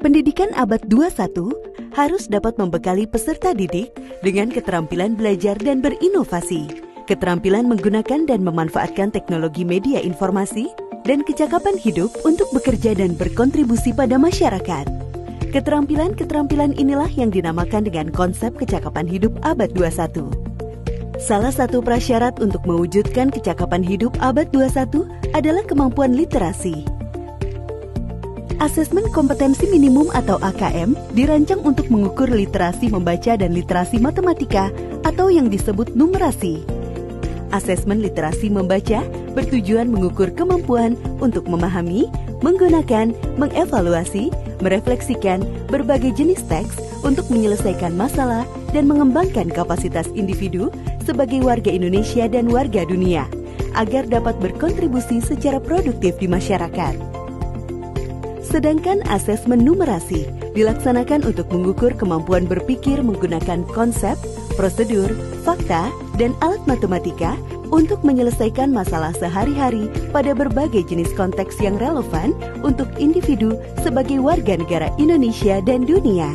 Pendidikan abad 21 harus dapat membekali peserta didik dengan keterampilan belajar dan berinovasi, keterampilan menggunakan dan memanfaatkan teknologi media informasi, dan kecakapan hidup untuk bekerja dan berkontribusi pada masyarakat. Keterampilan-keterampilan inilah yang dinamakan dengan konsep kecakapan hidup abad 21. Salah satu prasyarat untuk mewujudkan kecakapan hidup abad 21 adalah kemampuan literasi. Asesmen kompetensi minimum atau AKM dirancang untuk mengukur literasi membaca dan literasi matematika atau yang disebut numerasi. Asesmen literasi membaca bertujuan mengukur kemampuan untuk memahami, menggunakan, mengevaluasi, merefleksikan berbagai jenis teks untuk menyelesaikan masalah dan mengembangkan kapasitas individu sebagai warga Indonesia dan warga dunia, agar dapat berkontribusi secara produktif di masyarakat. Sedangkan asesmen numerasi dilaksanakan untuk mengukur kemampuan berpikir menggunakan konsep, prosedur, fakta, dan alat matematika untuk menyelesaikan masalah sehari-hari pada berbagai jenis konteks yang relevan untuk individu sebagai warga negara Indonesia dan dunia.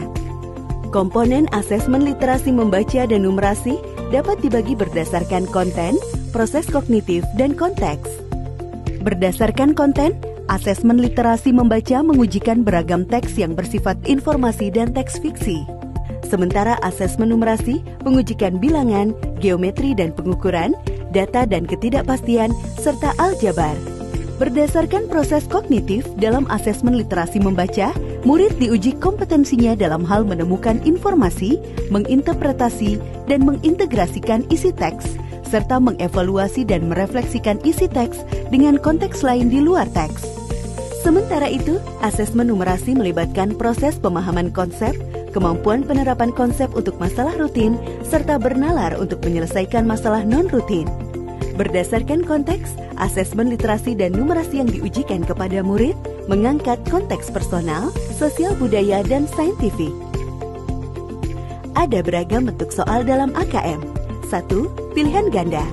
Komponen asesmen literasi membaca dan numerasi dapat dibagi berdasarkan konten, proses kognitif, dan konteks. Berdasarkan konten, asesmen literasi membaca mengujikan beragam teks yang bersifat informasi dan teks fiksi. Sementara asesmen numerasi mengujikan bilangan, geometri dan pengukuran, data dan ketidakpastian, serta aljabar. Berdasarkan proses kognitif dalam asesmen literasi membaca, murid diuji kompetensinya dalam hal menemukan informasi, menginterpretasi, dan mengintegrasikan isi teks, serta mengevaluasi dan merefleksikan isi teks dengan konteks lain di luar teks. Sementara itu, asesmen numerasi melibatkan proses pemahaman konsep, kemampuan penerapan konsep untuk masalah rutin, serta bernalar untuk menyelesaikan masalah non-rutin. Berdasarkan konteks, asesmen literasi dan numerasi yang diujikan kepada murid mengangkat konteks personal, sosial budaya, dan saintifik. Ada beragam bentuk soal dalam AKM. 1. Pilihan ganda.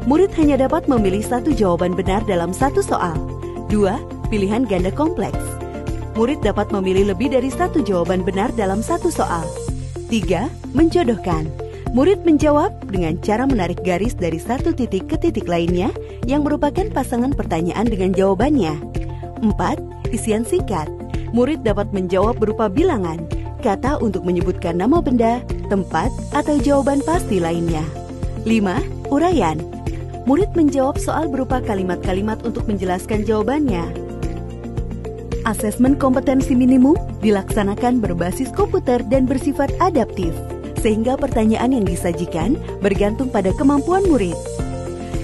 Murid hanya dapat memilih satu jawaban benar dalam satu soal. 2. Pilihan ganda kompleks. Murid dapat memilih lebih dari satu jawaban benar dalam satu soal. 3. Menjodohkan. Murid menjawab dengan cara menarik garis dari satu titik ke titik lainnya yang merupakan pasangan pertanyaan dengan jawabannya. 4. Isian singkat. Murid dapat menjawab berupa bilangan, kata untuk menyebutkan nama benda, tempat, atau jawaban pasti lainnya. 5. Uraian. Murid menjawab soal berupa kalimat-kalimat untuk menjelaskan jawabannya. Asesmen kompetensi minimum dilaksanakan berbasis komputer dan bersifat adaptif, sehingga pertanyaan yang disajikan bergantung pada kemampuan murid.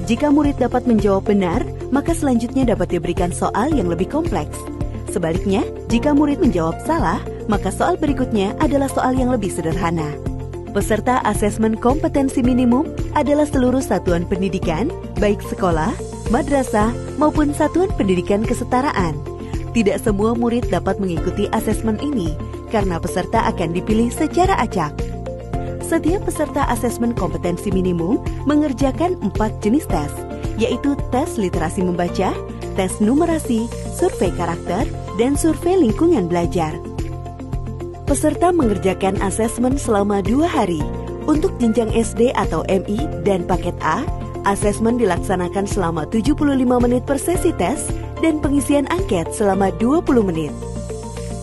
Jika murid dapat menjawab benar, maka selanjutnya dapat diberikan soal yang lebih kompleks. Sebaliknya, jika murid menjawab salah, maka soal berikutnya adalah soal yang lebih sederhana. Peserta asesmen kompetensi minimum adalah seluruh satuan pendidikan, baik sekolah, madrasah, maupun satuan pendidikan kesetaraan. Tidak semua murid dapat mengikuti asesmen ini, karena peserta akan dipilih secara acak. Setiap peserta asesmen kompetensi minimum mengerjakan 4 jenis tes, yaitu tes literasi membaca, tes numerasi, survei karakter, dan survei lingkungan belajar. Peserta mengerjakan asesmen selama 2 hari. Untuk jenjang SD atau MI dan paket A, asesmen dilaksanakan selama 75 menit per sesi tes dan pengisian angket selama 20 menit.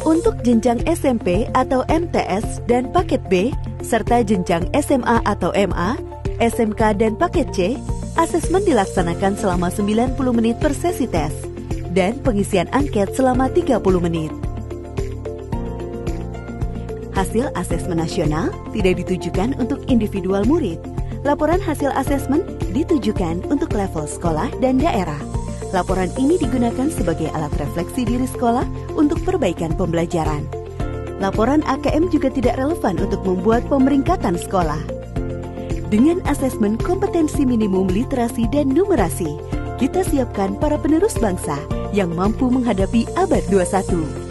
Untuk jenjang SMP atau MTS dan paket B, serta jenjang SMA atau MA, SMK dan paket C, asesmen dilaksanakan selama 90 menit per sesi tes dan pengisian angket selama 30 menit. Hasil asesmen nasional tidak ditujukan untuk individual murid. Laporan hasil asesmen ditujukan untuk level sekolah dan daerah. Laporan ini digunakan sebagai alat refleksi diri sekolah untuk perbaikan pembelajaran. Laporan AKM juga tidak relevan untuk membuat pemeringkatan sekolah. Dengan asesmen kompetensi minimum literasi dan numerasi, kita siapkan para penerus bangsa yang mampu menghadapi abad 21.